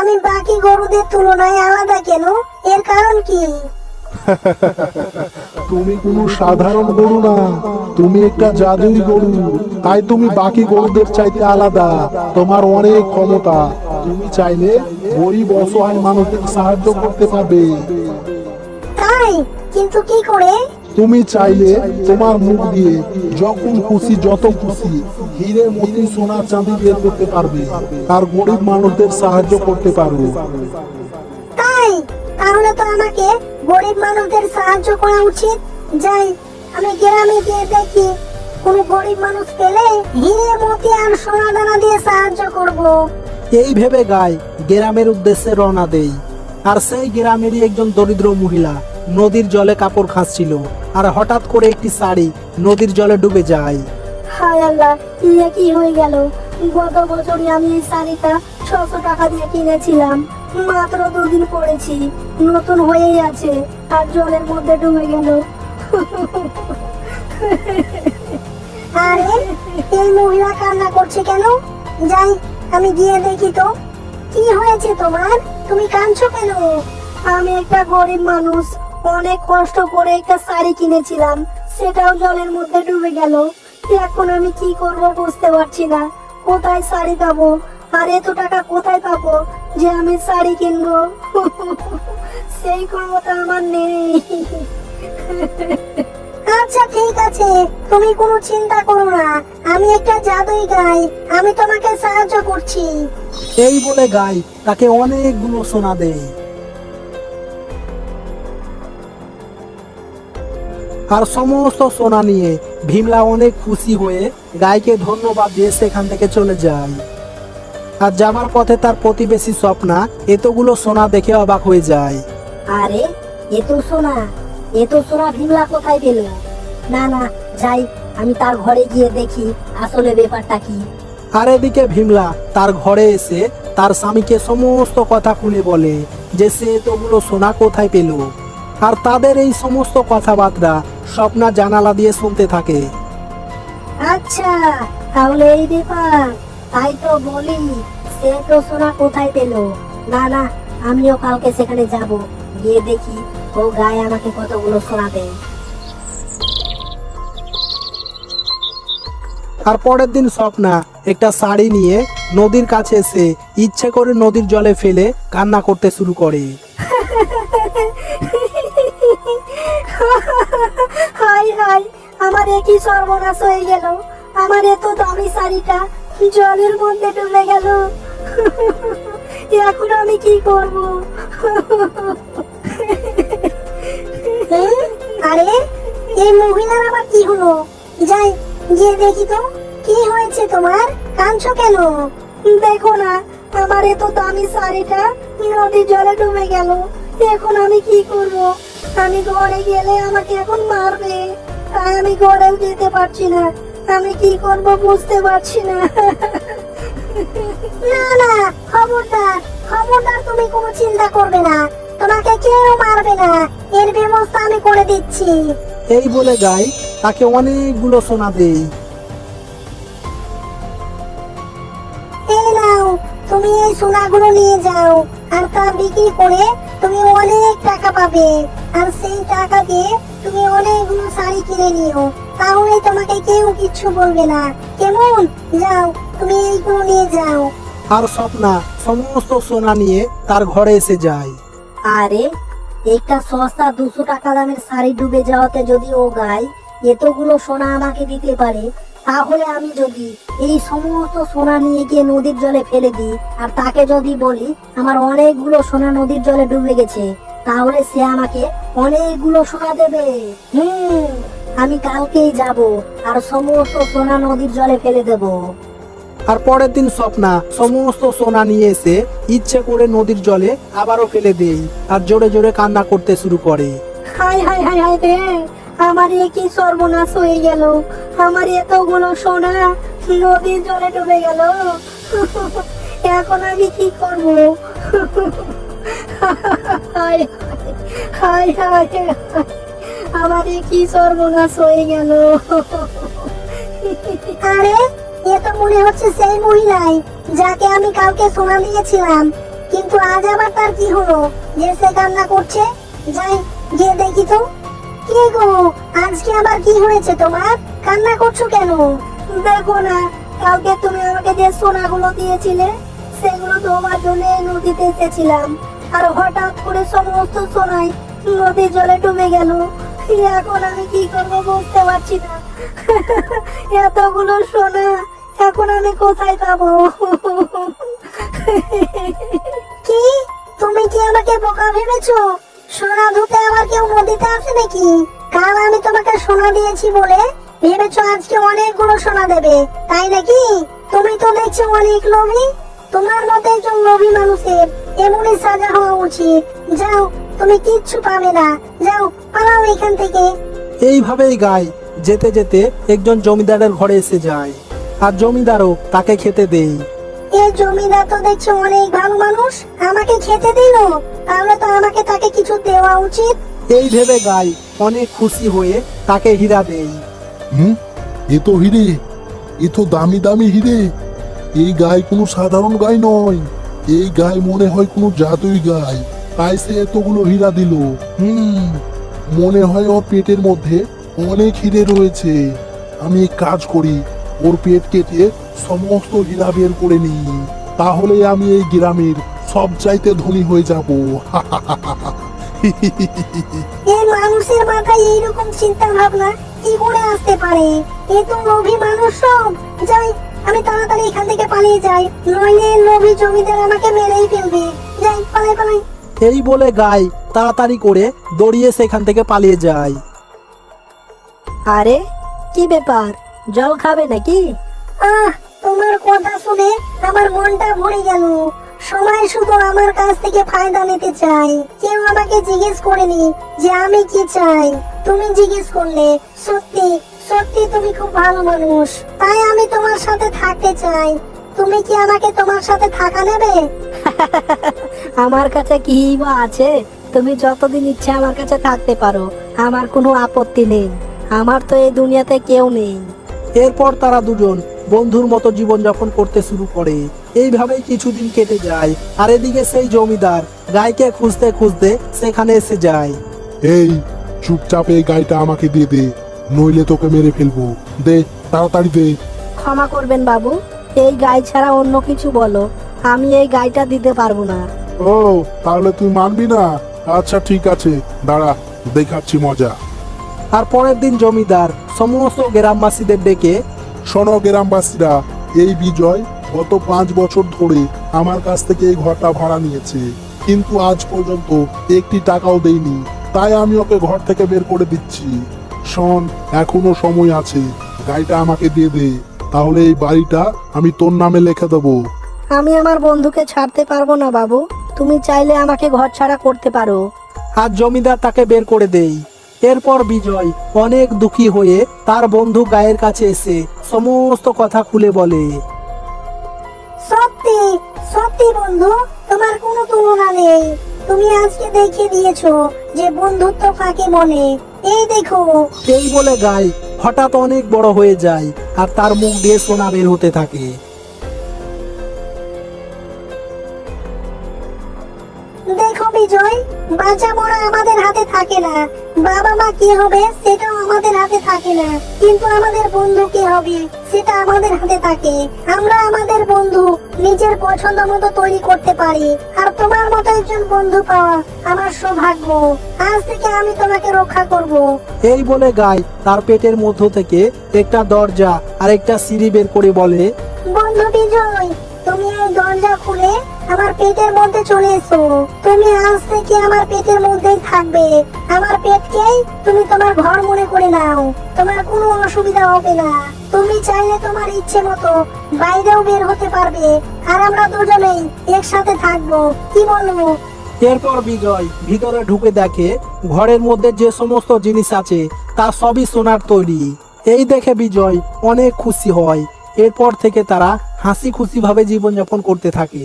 আমি বাকি গরুদের তুলনায় আলাদা কেন? এর কারণ কি? তুমি কোনো সাধারণ গরু না, তুমি একটা জাদুই গরু। তাই তুমি বাকি গরুদের চাইতে আলাদা। তোমার অনেক ক্ষমতা। তুমি চাইলে গরিব অসহায় মানুষদের সাহায্য করতে পারবে। তাই? কিন্তু কি করে? তুমি চাইলে তোমার মুখ দিয়ে যখন খুশি যত খুশি হিরে মতি সোনা চাঁদি বের করতে পারবে আর গরিব মানুষদের সাহায্য করতে পারবে। তাই? তাহলে তো আমাকে গরিব মানুষদের সাহায্য করা উচিত। যাই, আমি গ্রামে গিয়ে দেখি কোনো গরিব মানুষ পেলে হিরে মতি আর সোনা দানা দিয়ে সাহায্য করব। এই ভেবে গাই গ্রামের উদ্দেশ্যে রওনা দেই। আর সেই গ্রামেরই একজন দরিদ্র মহিলা নদীর জলে কাপড় খাচ্ছিল, আর হঠাৎ করে একটি শাড়ি নদীর জলে ডুবে যায়। হায় আল্লাহ, ইয়ে কি হয়ে গেল? গত বছরই আমি এই শাড়িটা 600 টাকা দিয়ে কিনেছিলাম, মাত্র 2 দিন পরেছি, নতুন হয়েই আছে আর জলের মধ্যে ডুবে গেল। আরে, এই মহিলা কান্না করছে কেন? যাই, আমি গিয়ে দেখি তো। কি হয়েছে তোমার? তুমি কাঁদছো কেন? আমি একটা গরিব মানুষ, অনেক কষ্ট করে একটা শাড়ি কিনেছিলাম, সেটাও জলের মধ্যে ডুবে গেল। এখন আমি কি করব বুঝতে পারছি না। কোথায় শাড়ি পাবো? আর এত টাকা কোথায় পাবো যে আমি শাড়ি কিনবো? সেই ক্ষমতা আমার নেই। আচ্ছা ঠিক আছে, তুমি কোনো চিন্তা করো না, আমি একটা জাদুই গাই, আমি তোমাকে সাহায্য করছি। এই বলে গাই তাকে অনেকগুলো সোনা দেয়। আর সমস্ত সোনা নিয়ে ভীমলা অনেক খুশি হয়ে গাইকে ধন্যবাদ দিয়ে সেখান থেকে চলে যায়। আর যাবার পথে তার প্রতিবেশী স্বপ্না এতগুলো সোনা দেখে অবাক হয়ে যায়। আরে, এত সোনা ভীমলা কোথায় পেল? না না, যাই, আমি তার ঘরে গিয়ে দেখি আসলে ব্যাপারটা কি। আর এদিকে ভীমলা তার ঘরে এসে তার স্বামীকে সমস্ত কথা খুলে বলে যে সে এতগুলো সোনা কোথায় পেল। আর তাদের এই সমস্ত কথাবার্তা স্বপ্না জানালা দিয়ে শুনতে থাকে। আচ্ছা, তাহলে এই ব্যাপার, তাই তো বলি, সে তো সোনা কোথায় পেল। না না, আমিও কালকে সেখানে যাব, গিয়ে দেখি ও গায়ে আমাকে কতগুলো সোনা দেয়। আর পরের দিন স্বপ্না একটা শাড়ি নিয়ে নদীর কাছে এসে ইচ্ছে করে নদীর জলে ফেলে কান্না করতে শুরু করে। হাই হাই, আমার একই সর্বনাশ হয়ে গেল, আমার এত দামি শাড়িটা জলের মধ্যে ডুবে গেল। এখন আমি কি করব? আরে, এই মহিলার আবার কি হলো? যাই, গিয়ে দেখি তো, কি হয়েছে তোমার? কাঁদছো কেন? দেখো না, আমার এত দামি শাড়িটা নদীর জলে ডুবে গেল, এখন আমি কি করব? আমি ঘরে গেলে আমাকে এখন মারবে, তাই আমি ঘরেও যেতে পারছি না। আমি কি করব বুঝতে পারছি না। না না, খবরদার খবরদার, তুমি কোনো চিন্তা করবে না, তোমাকে কেউ মারবে না, এর ব্যবস্থা আমি করে দিচ্ছি। এই বলে গাই তাকে অনেকগুলো সোনা দেয়। এই নাও, তুমি এই সোনাগুলো নিয়ে যাও, আর তা বিক্রি করে তুমি অনেক টাকা পাবে, আর সেই টাকা দিয়ে তুমি অনেকগুলো শাড়ি কিনে নিও, তাহলে তোমাকে কেউ কিচ্ছু বলবে না, কেমন? যাও, তুমি এইগুলো নিয়ে যাও। আর স্বপ্না সমস্ত সোনা নিয়ে তার ঘরে এসে যায়। আরে, একটা সস্তা 200 টাকা দামের শাড়ি ডুবে যাওয়াতে যদি ও গায় এতগুলো সোনা আমাকে দিতে পারে, তাহলে আমি যদি এই সমস্ত সোনা নিয়ে গিয়ে নদীর জলে ফেলে দিই আর তাকে যদি বলি আমার অনেকগুলো সোনা নদীর জলে ডুবে গেছে, তাহলে সে আমাকে অনেকগুলো সোনা দেবে। আমি কালকেই যাব আর সমস্ত সোনা নদীর জলে ফেলে দেব। আর পরের দিন স্বপ্না সমস্ত সোনা নিয়ে এসে ইচ্ছে করে নদীর জলে আবারও ফেলে দেয় আর জোরে জোরে কান্না করতে শুরু করে। হাই হাই হাই হাই রে, আমার কি সর্বনাশ হয়ে গেল, আমার এতগুলো সোনা নদীর জলে ডুবে গেল, এখন আমি কি করব? হাই হাই হাই, আমার কি সর্বনাশ হয়ে গেল। আরে, এ তো মনে হচ্ছে সেই মহিলাই যাকে আমি কালকে সোনা দিয়েছিলাম, কিন্তু আজ আবার তার কি হলো যে সে কান্না করছে? যাই গিয়ে দেখি তো। কি গো, আজকে আবার কি হয়েছে তোমার? কান্না করছো কেন? দেখো না, কালকে তুমি আমাকে যে সোনাগুলো দিয়েছিলে সেগুলো তোমার জন্য এই নদীতে এসেছিলাম, আর হঠাৎ করে সমস্ত সোনাই নদীর জলে ডুবে গেল। এখন আমি কি করব বুঝতে পারছি না। এতগুলো সোনা এখন আমি কোথায় পাবো? কি, তুমি কি আমাকে বোকা ভেবেছো? সোনা ধুতে আবার কেউ নদীতে আসে নাকি? কাল আমি তোমাকে সোনা দিয়েছি বলে ভেবেছো আজকে অনেকগুলো সোনা দেবে, তাই নাকি? তুমি তো দেখছি অনেক লোভী। তোমার মতো একজন লোভী মানুষের এমনই সাজা হওয়া উচিত। যাও, তুমি কিচ্ছু পাবে না, যাও পালাও এখান থেকে। এইভাবেই গাই যেতে যেতে একজন জমিদারের ঘরে এসে যায়, আর জমিদারও তাকে খেতে দেয়। এই জমিদার তো দেখছি অনেক ভালো মানুষ, আমাকে খেতে দিল, তাহলে তো আমাকে তাকে কিছু দেওয়া উচিত। এই ভেবে গাই অনেক খুশি হয়ে তাকে হীরা দেয়। এ তো হিরে, এ তো দামি দামি হিরে। এই গাই কোনো সাধারণ গাই নয়, এই গাই মনে হয় কোনো জাদুই গাই, তাই সে এতগুলো হীরা দিল। মনে হয় ওর পেটের মধ্যে অনেক হিরে রয়েছে। আমি এক কাজ করি, ওর পেট কেটে সমস্ত হীরা বের করে নিই, তাহলে আমি এই গ্রামের সবচাইতে ধনী হয়ে যাব। এই মানুষের মাথায় এইরকম চিন্তা ভাবনা কি করে আসতে পারে? এ তো লোভী মানুষ সব। যাই, আমি তাড়াতাড়ি এখান থেকে পালিয়ে যাই, নইলে লোভী জমিদার আমাকে মেরেই ফেলবে। যাই, পালাই পালাই। এই বলে গাই তাড়াতাড়ি করে দৌড়িয়ে সেখান থেকে পালিয়ে যায়। আরে কি ব্যাপার, জল খাবে নাকি? তোমার কথা শুনে আমার মনটা ভরে গেল। সবাই শুধু আমার কাছ থেকে ফায়দা নিতে চাই, কেউ আমাকে জিজ্ঞেস করেনি যে আমি কি চাই। তুমি জিজ্ঞেস করলে। সত্যি সত্যি তুমি খুব ভালো মানুষ, তাই আমি তোমার সাথে থাকতে চাই। তুমি কি আমাকে তোমার সাথে থাকা নেবে? আমার কাছে কি বা আছে, তুমি যতদিন ইচ্ছে আমার কাছে থাকতে পারো, আমার কোনো আপত্তি নেই। আমার তো এই দুনিয়াতে কেউ নেই। এরপর তারা দুজন বন্ধুর মতো জীবনযাপন করতে শুরু করে। এইভাবেই কিছুদিন কেটে যায়, আর এদিকে সেই জমিদার গাইকে খুঁজতে খুঁজতে সেখানে এসে যায়। এই চুপচাপ এই গাইটা আমাকে দিয়ে দে, নইলে তোকে মেরে ফেলবো। দে, তাড়াতাড়ি দে। ক্ষমা করবেন বাবু, এই গাই ছাড়া অন্য কিছু বলো, আমি এই গাইটা দিতে পারবো না। ও, তাহলে তুই মানবি না? আচ্ছা ঠিক আছে, দাঁড়া, দেখাচ্ছি মজা। আর পরের দিন জমিদার সমস্ত গ্রামবাসীদের ডেকে, শোনো গ্রামবাসীরা, এই বিজয় গত 5 বছর ধরে আমার কাছ থেকে এই ঘরটা ভাড়া নিয়েছে, কিন্তু আজ পর্যন্ত একটি টাকাও দেয়নি, তাই আমি ওকে ঘর থেকে বের করে দিচ্ছি। শোন, এখনো সময় আছে, গাড়িটা আমাকে দিয়ে দে, তাহলে এই বাড়িটা আমি তোর নামে লিখে দেবো। আমি আমার বন্ধুকে ছাড়তে পারবো না বাবু, তুমি চাইলে আমাকে ঘর ছাড়া করতে পারো। আর জমিদার তাকে বের করে দেয়। এরপর বিজয় অনেক দুঃখী হয়ে তার বন্ধু গায়ের কাছে এসে সমস্ত কথা খুলে বলে। সত্যি সত্যি বন্ধু, তোমার কোনো তুলনা নেই। তুমি আজকে দেখিয়ে দিয়েছো যে বন্ধুত্ব কাকে বলে। এই দেখো। এই বলে গাই হঠাৎ অনেক বড় হয়ে যায়, আর তার মুখ দিয়ে সোনা বের হতে থাকে। দেখো বিজয়, বাঁচা মরা আমাদের হাতে থাকে না, বাবা মা কি হবে সেটাও আমাদের হাতে থাকে না, কিন্তু আমাদের বন্ধু কি হবে সেটা আমাদের হাতে থাকে। আমরা আমাদের বন্ধু নিজের পছন্দ মতো তৈরি করতে পারি, আর তোমার মতো একজন বন্ধু পাওয়া আমার সৌভাগ্য। আজ থেকে আমি তোমাকে রক্ষা করব। এই বলে গাই তার পেটের মধ্য থেকে একটা দরজা আর একটা সিঁড়ি বের করে বলে, বন্ধু বিজয়, তুমি এই দরজা খুলে আমার পেটের মধ্যে চলে এসো। তুমি আজ থেকে আমার পেটের মধ্যেই থাকবে। আমার পেটকেই তুমি তোমার ঘর মনে করে নাও, তোমার কোনো অসুবিধা হবে না। তুমি চাইলে তোমার ইচ্ছে মতো বাইরেও বের হতে পারবে, আর আমরা দুজনেই একসাথে থাকবো। কি বলবো? এরপর বিজয় ভিতরে ঢুকে দেখে ঘরের মধ্যে যে সমস্ত জিনিস আছে তা সবই সোনার তৈরি। এই দেখে বিজয় অনেক খুশি হয়। এরপর থেকে তারা হাসি খুশি ভাবে জীবনযাপন করতে থাকে।